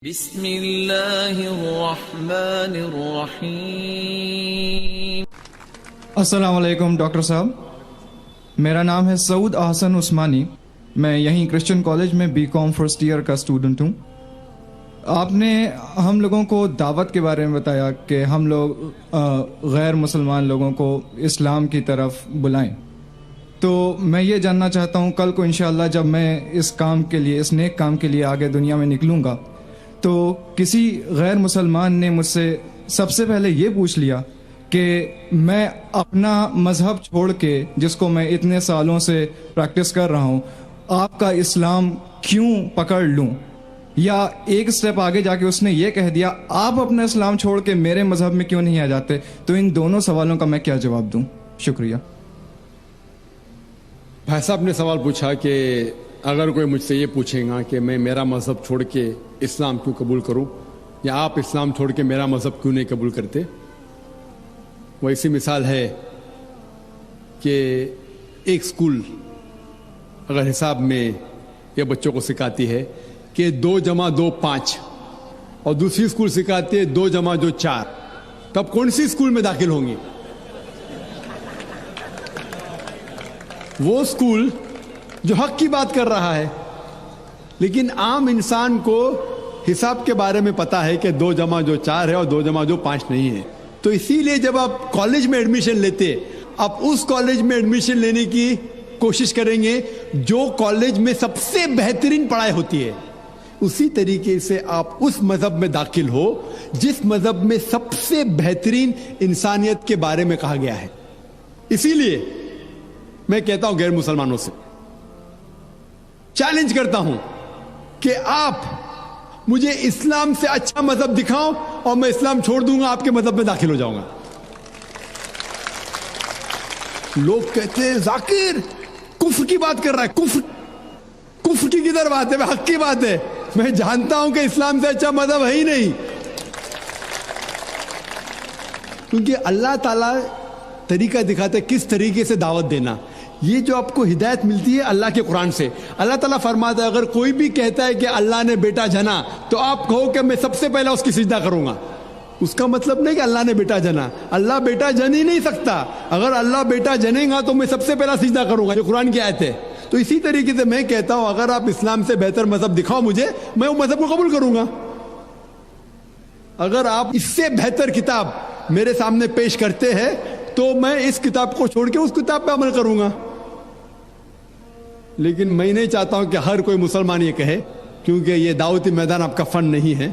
بسم اللہ الرحمن الرحیم۔ السلام علیکم ڈاکٹر صاحب، میرا نام ہے سعود احسن عثمانی، میں یہیں کرسچن کالج میں BCom فرسٹ ایئر کا اسٹوڈنٹ ہوں۔ آپ نے ہم لوگوں کو دعوت کے بارے میں بتایا کہ ہم لوگ غیر مسلمان لوگوں کو اسلام کی طرف بلائیں، تو میں یہ جاننا چاہتا ہوں کل کو انشاءاللہ جب میں اس کام کے لیے، اس نیک کام کے لیے آگے دنیا میں نکلوں گا، تو کسی غیر مسلمان نے مجھ سے سب سے پہلے یہ پوچھ لیا کہ میں اپنا مذہب چھوڑ کے، جس کو میں اتنے سالوں سے پریکٹس کر رہا ہوں، آپ کا اسلام کیوں پکڑ لوں؟ یا ایک سٹیپ آگے جا کے اس نے یہ کہہ دیا آپ اپنا اسلام چھوڑ کے میرے مذہب میں کیوں نہیں آ جاتے؟ تو ان دونوں سوالوں کا میں کیا جواب دوں؟ شکریہ۔ بھائی صاحب نے سوال پوچھا کہ اگر کوئی مجھ سے یہ پوچھے گا کہ میں میرا مذہب چھوڑ کے اسلام کیوں قبول کروں، یا آپ اسلام چھوڑ کے میرا مذہب کیوں نہیں قبول کرتے؟ وہ ایسی مثال ہے کہ ایک سکول اگر حساب میں یہ بچوں کو سکھاتی ہے کہ 2 + 2 5، اور دوسری سکول سکھاتی ہے 2 + 2 4، تب کون سی سکول میں داخل ہوں گے؟ وہ سکول جو حق کی بات کر رہا ہے، لیکن عام انسان کو حساب کے بارے میں پتا ہے کہ 2 + 2 4 ہے اور 2 + 2 5 نہیں ہے۔ تو اسی لیے جب آپ کالج میں ایڈمیشن لیتے، آپ اس کالج میں ایڈمیشن لینے کی کوشش کریں گے جو کالج میں سب سے بہترین پڑھائی ہوتی ہے۔ اسی طریقے سے آپ اس مذہب میں داخل ہو جس مذہب میں سب سے بہترین انسانیت کے بارے میں کہا گیا ہے۔ اسی لیے میں کہتا ہوں غیر مسلمانوں سے چیلنج کرتا ہوں کہ آپ مجھے اسلام سے اچھا مذہب دکھاؤ اور میں اسلام چھوڑ دوں گا، آپ کے مذہب میں داخل ہو جاؤں گا۔ لوگ کہتے ہیں ذاکر کفر کی بات کر رہا ہے، کفر کی کدھر بات ہے؟ حق کی بات ہے۔ میں جانتا ہوں کہ اسلام سے اچھا مذہب ہے ہی نہیں، کیونکہ اللہ تعالیٰ طریقہ دکھاتے کس طریقے سے دعوت دینا۔ یہ جو آپ کو ہدایت ملتی ہے اللہ کے قرآن سے، اللہ تعالیٰ فرماتا ہے اگر کوئی بھی کہتا ہے کہ اللہ نے بیٹا جنا، تو آپ کہو کہ میں سب سے پہلے اس کی سجدہ کروں گا۔ اس کا مطلب نہیں کہ اللہ نے بیٹا جنا، اللہ بیٹا جن ہی نہیں سکتا۔ اگر اللہ بیٹا جنے گا تو میں سب سے پہلا سجدہ کروں گا، جو قرآن کی آیت ہے۔ تو اسی طریقے سے میں کہتا ہوں اگر آپ اسلام سے بہتر مذہب دکھاؤ مجھے، میں وہ مذہب کو قبول کروں گا۔ اگر آپ اس سے بہتر کتاب میرے سامنے پیش کرتے ہیں تو میں اس کتاب کو چھوڑ کے اس کتاب پہ عمل کروں گا۔ لیکن میں نہیں چاہتا ہوں کہ ہر کوئی مسلمان یہ کہے، کیونکہ یہ دعوتی میدان آپ کا فن نہیں ہے۔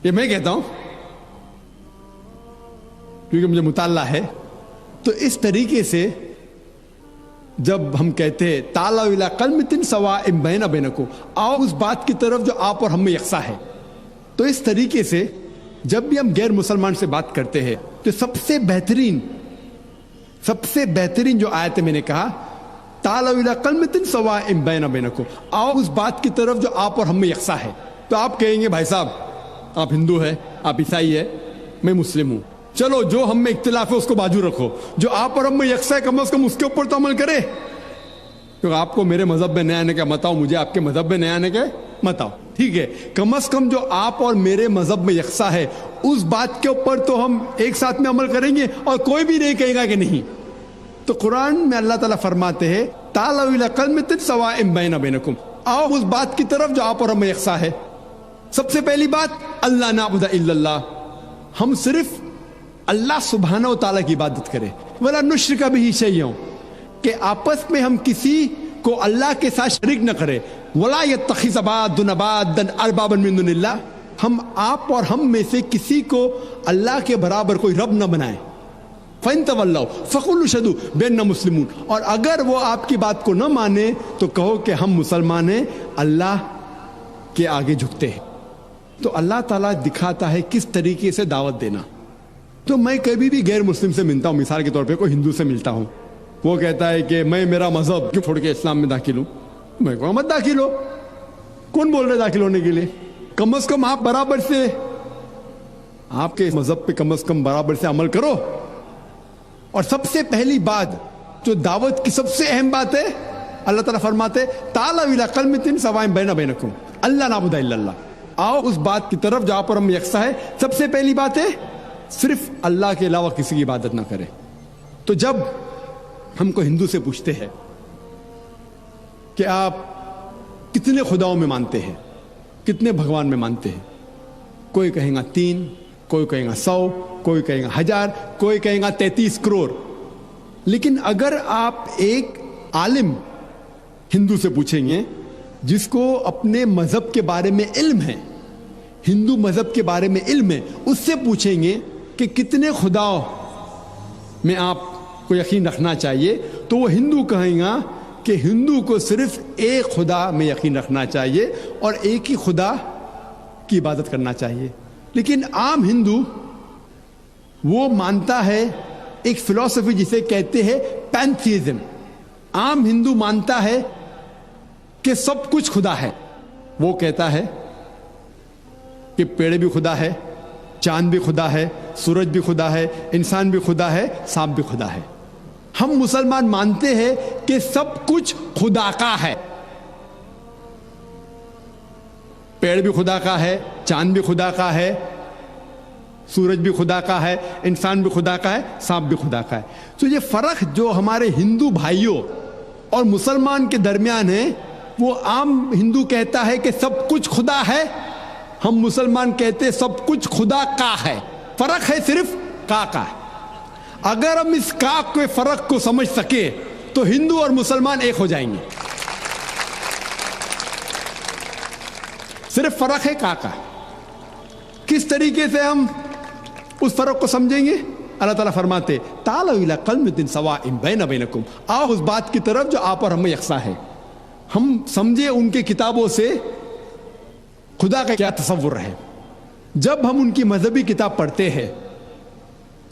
یہ میں کہتا ہوں کیونکہ مجھے مطالعہ ہے۔ تو اس طریقے سے جب ہم کہتے ہیں تعالوا الی کلمۃ سواء بین بینکم، آؤ اس بات کی طرف جو آپ اور ہم میں یکساں ہے، تو اس طریقے سے جب بھی ہم غیر مسلمان سے بات کرتے ہیں تو سب سے بہترین جو آیت میں نے کہا تعالوا الی کلمۃ سواء بین بینکم، آؤ اس بات کی طرف جو آپ اور ہم میں یکساں ہے۔ تو آپ کہیں گے بھائی صاحب آپ ہندو ہے، آپ عیسائی ہے، میں مسلم ہوں، چلو جو ہم میں اختلاف ہے اس کو باجو رکھو، جو آپ اور ہم میں یکساں ہے کم از کم اس کے اوپر تو عمل کرے۔ کیونکہ آپ کو میرے مذہب میں نئے آنے کا مت آؤ، مجھے آپ کے مذہب میں نئے آنے کا مت آؤ، ٹھیک ہے؟ کم از کم جو آپ اور میرے مذہب میں یکساں ہے اس بات کے اوپر تو ہم ایک ساتھ میں عمل کریں گے، اور کوئی بھی نہیں کہے گا کہ نہیں۔ تو قرآن میں اللہ تعالیٰ فرماتے ہیں تعالوا الی کلمۃ سواء بین بینکم، آؤ اس بات کی طرف جو آپ اور ہم میں یکساں ہے۔ سب سے پہلی بات اللہ نعبد الا اللہ، ہم صرف اللہ سبحانہ و تعالیٰ کی عبادت کریں، ولا نشرک بہ شیئا، کہ آپس میں ہم کسی کو اللہ کے ساتھ شریک نہ کریں، ولا یتخذ بعضنا بعضا اربابا من دون اللہ، ہم آپ اور ہم میں سے کسی کو اللہ کے برابر کوئی رب نہ بنائیں۔ فَإِن تَوَلَّوْا فَقُولُوا اشْهَدُوا بِأَنَّا مُسْلِمُونَ، اور اگر وہ آپ کی بات کو نہ مانے تو کہو کہ ہم مسلمان ہیں، اللہ کے آگے جھکتے ہیں۔ تو اللہ تعالیٰ دکھاتا ہے کس طریقے سے دعوت دینا۔ تو میں کبھی بھی غیر مسلم سے ملتا ہوں، مثال کے طور پہ کوئی ہندو سے ملتا ہوں، وہ کہتا ہے کہ میں میرا مذہب کیوں چھوڑ کے اسلام میں داخل ہوں، میں کہوں مت داخل ہو، کون بول رہے داخل ہونے کے لیے؟ کم از کم آپ برابر سے، آپ کے مذہب پہ کم از کم برابر سے عمل کرو۔ اور سب سے پہلی بات جو دعوت کی سب سے اہم بات ہے، اللہ تعالیٰ فرماتے تعالوا الی کلمۃ سواء بین بینکم اللہ نعبد الا اللہ، آؤ اس بات کی طرف جہاں پر ہم یکساں ہے. سب سے پہلی بات ہے صرف اللہ کے علاوہ کسی کی عبادت نہ کرے. تو جب ہم کو ہندو سے پوچھتے ہیں کہ آپ کتنے خداؤں میں مانتے ہیں, کتنے بھگوان میں مانتے ہیں, کوئی کہیں گا 3, کوئی کہیں گا 100, کوئی کہیں گا 1000, کوئی کہیں گا 33 کروڑ. لیکن اگر آپ ایک عالم ہندو سے پوچھیں گے جس کو اپنے مذہب کے بارے میں علم ہے, ہندو مذہب کے بارے میں علم ہے, اس سے پوچھیں گے کہ کتنے خداؤں میں آپ کو یقین رکھنا چاہیے, تو وہ ہندو کہیں گا کہ ہندو کو صرف ایک خدا میں یقین رکھنا چاہیے اور ایک ہی خدا کی عبادت کرنا چاہیے. لیکن عام ہندو وہ مانتا ہے ایک فلسفی جسے کہتے ہیں پینتھیزم. عام ہندو مانتا ہے کہ سب کچھ خدا ہے. وہ کہتا ہے کہ پیڑ بھی خدا ہے, چاند بھی خدا ہے, سورج بھی خدا ہے, انسان بھی خدا ہے, سانپ بھی خدا ہے. ہم مسلمان مانتے ہیں کہ سب کچھ خدا کا ہے. پیڑ بھی خدا کا ہے, چاند بھی خدا کا ہے, سورج بھی خدا کا ہے, انسان بھی خدا کا ہے, سانپ بھی خدا کا ہے. تو یہ فرق جو ہمارے ہندو بھائیوں اور مسلمان کے درمیان ہے, وہ عام ہندو کہتا ہے کہ سب کچھ خدا ہے, ہم مسلمان کہتے ہیں سب کچھ خدا کا ہے. فرق ہے صرف کا. اگر ہم اس کا کے فرق کو سمجھ سکے تو ہندو اور مسلمان ایک ہو جائیں گے. صرف فرق ہے کا. کس طریقے سے ہم اس فرق کو سمجھیں گے؟ اللہ تعالیٰ فرماتے تعالوا الی کلمۃ سواء بین بینکم, آؤ اس بات کی طرف جو آپ اور ہم میں یکساں ہے. ہم سمجھے ان کے کتابوں سے خدا کا کیا تصور ہے. جب ہم ان کی مذہبی کتاب پڑھتے ہیں,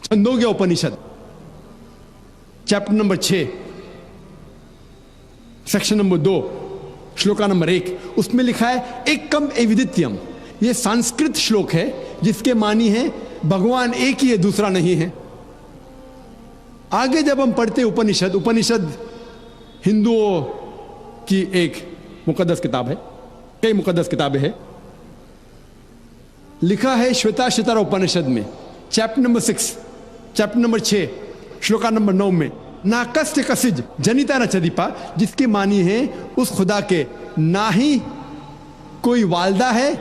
Chhandogya Upanishad chapter number 6 section number 2 shloka number 1, اس میں لکھا ہے ایکم ایودتیم. یہ سنسکرت شلوک ہے جس کے معنی ہے بھگوان ایک ہی ہے, دوسرا نہیں ہے. آگے جب ہم پڑھتے اپنشد ہندوؤں کی ایک مقدس کتاب ہے, کئی مقدس کتابیں ہیں. لکھا ہے شویتا شتر اپنشد میں chapter number 6 chapter number 6 shloka number 9 میں ناکست کسج جنیتا نچدیپا, جس کے معنی ہے اس خدا کے نہ ہی کوئی والدہ ہے,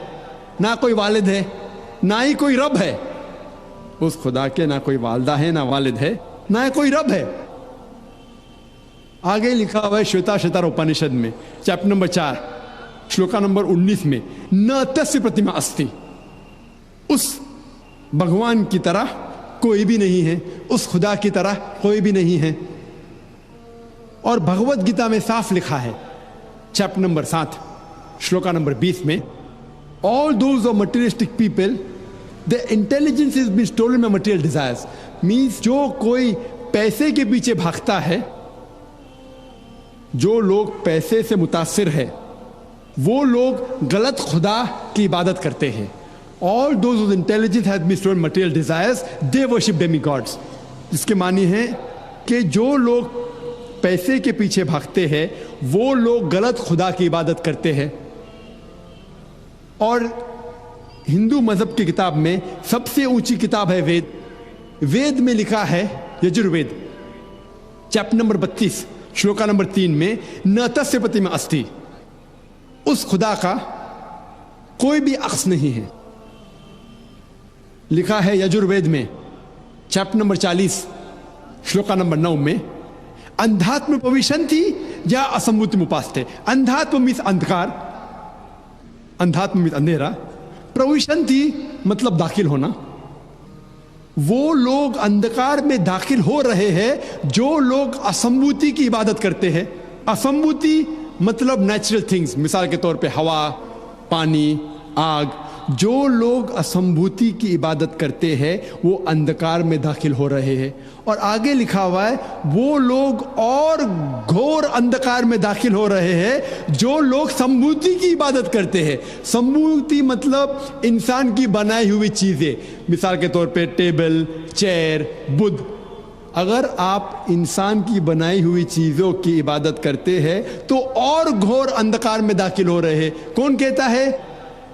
نہ کوئی والد ہے, نہ ہی کوئی رب ہے. اس خدا کے نہ کوئی والدہ ہے, نہ والد ہے, نہ کوئی رب ہے. آگے لکھا ہوا ہے شویتا شتر اپنشد میں چیپٹر نمبر 4 شلوکا نمبر 19 میں نہ تسیہ پرتما استی, اس بھگوان کی طرح کوئی بھی نہیں ہے, اس خدا کی طرح کوئی بھی نہیں ہے. اور بھگوت گیتا میں صاف لکھا ہے چیپٹر نمبر 7 شلوکا نمبر 20 میں all those of materialistic people the intelligence is being stolen by material desires. means جو کوئی پیسے کے پیچھے بھاگتا ہے, جو لوگ پیسے سے متاثر ہے, وہ لوگ غلط خدا کی عبادت کرتے ہیں. all those whose intelligence has been stolen material desires they worship demigods. جس کے معنی ہے کہ جو لوگ پیسے کے پیچھے بھاگتے ہیں وہ لوگ غلط خدا کی عبادت کرتے ہیں. اور ہندو مذہب کی کتاب میں سب سے اونچی کتاب ہے وید. وید میں لکھا ہے یجروید چیپٹر نمبر 32 شلوکا نمبر 3 میں نہ تسیہ پرتما استی, اس خدا کا کوئی بھی عکس نہیں ہے. لکھا ہے یجروید میں چیپٹر نمبر 40 شلوکا نمبر 9 میں اندھاتم پویشنتی یا اسمبوتی مپاستے. اندھاتم میس اندھکار, اندھاتم میس اندھیرا, پرویشنتی مطلب داخل ہونا. وہ لوگ اندھکار میں داخل ہو رہے ہیں جو لوگ اسمبوتی کی عبادت کرتے ہیں. اسمبوتی مطلب نیچرل تھنگز, مثال کے طور پہ ہوا, پانی, آگ. جو لوگ اسمبوتی کی عبادت کرتے ہیں وہ اندھکار میں داخل ہو رہے ہیں. اور آگے لکھا ہوا ہے وہ لوگ اور گھور اندھکار میں داخل ہو رہے ہیں جو لوگ سمبوتی کی عبادت کرتے ہیں. سمبوتی مطلب انسان کی بنائی ہوئی چیزیں, مثال کے طور پہ ٹیبل, چیئر, بدھ. اگر آپ انسان کی بنائی ہوئی چیزوں کی عبادت کرتے ہیں تو اور گھور اندھکار میں داخل ہو رہے ہیں. کون کہتا ہے؟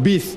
20,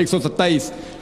127,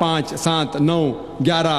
5, 7, 9, 11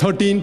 13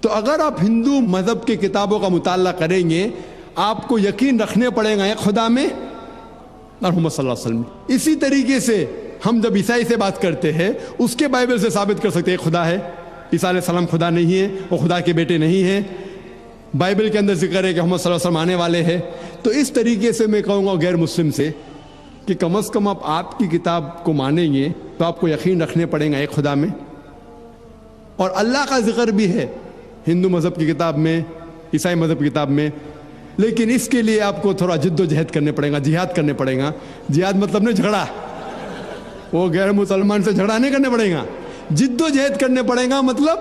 تو اگر آپ ہندو مذہب کی کتابوں کا مطالعہ کریں گے آپ کو یقین رکھنے پڑے گا ایک خدا میں اور محمد صلی اللہ علیہ وسلم. اسی طریقے سے ہم جب عیسائی سے بات کرتے ہیں اس کے بائبل سے ثابت کر سکتے ہیں خدا ہے. عیسیٰ علیہ السلام خدا نہیں ہے, وہ خدا کے بیٹے نہیں ہیں. بائبل کے اندر ذکر ہے کہ محمد صلی اللہ علیہ وسلم آنے والے ہیں. تو اس طریقے سے میں کہوں گا غیر مسلم سے کہ کم از کم آپ کی کتاب کو مانیں گے تو آپ کو یقین رکھنے پڑے گا ایک خدا میں. اور اللہ کا ذکر بھی ہے ہندو مذہب کی کتاب میں, عیسائی مذہب کی کتاب میں, لیکن اس کے لیے آپ کو تھوڑا جد و جہد کرنے پڑے گا, جہاد کرنے پڑے گا. جہاد مطلب نہیں جھگڑا, وہ غیر مسلمان سے جھگڑا نہیں کرنے پڑے گا. جد و جہد کرنے پڑے گا مطلب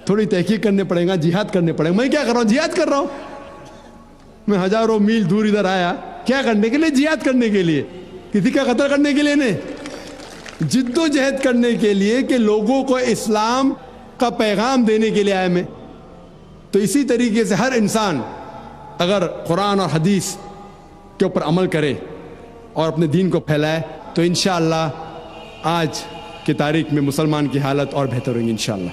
تھوڑی تحقیق کرنے پڑے گا, جہاد کرنے پڑے گا. میں کیا کر رہا ہوں؟ جہاد کر رہا ہوں. میں ہزاروں میل دور ادھر آیا کیا کرنے کے لیے؟ جہاد کرنے کے لیے, کسی کا قتل کرنے کے لیے نہیں. جد و جہد کرنے کے لیے کہ لوگوں کو اسلام کا پیغام دینے کے لیے آیا میں. تو اسی طریقے سے ہر انسان اگر قرآن اور حدیث کے اوپر عمل کرے اور اپنے دین کو پھیلائے تو انشاءاللہ آج کی تاریخ میں مسلمان کی حالت اور بہتر ہوگی انشاءاللہ.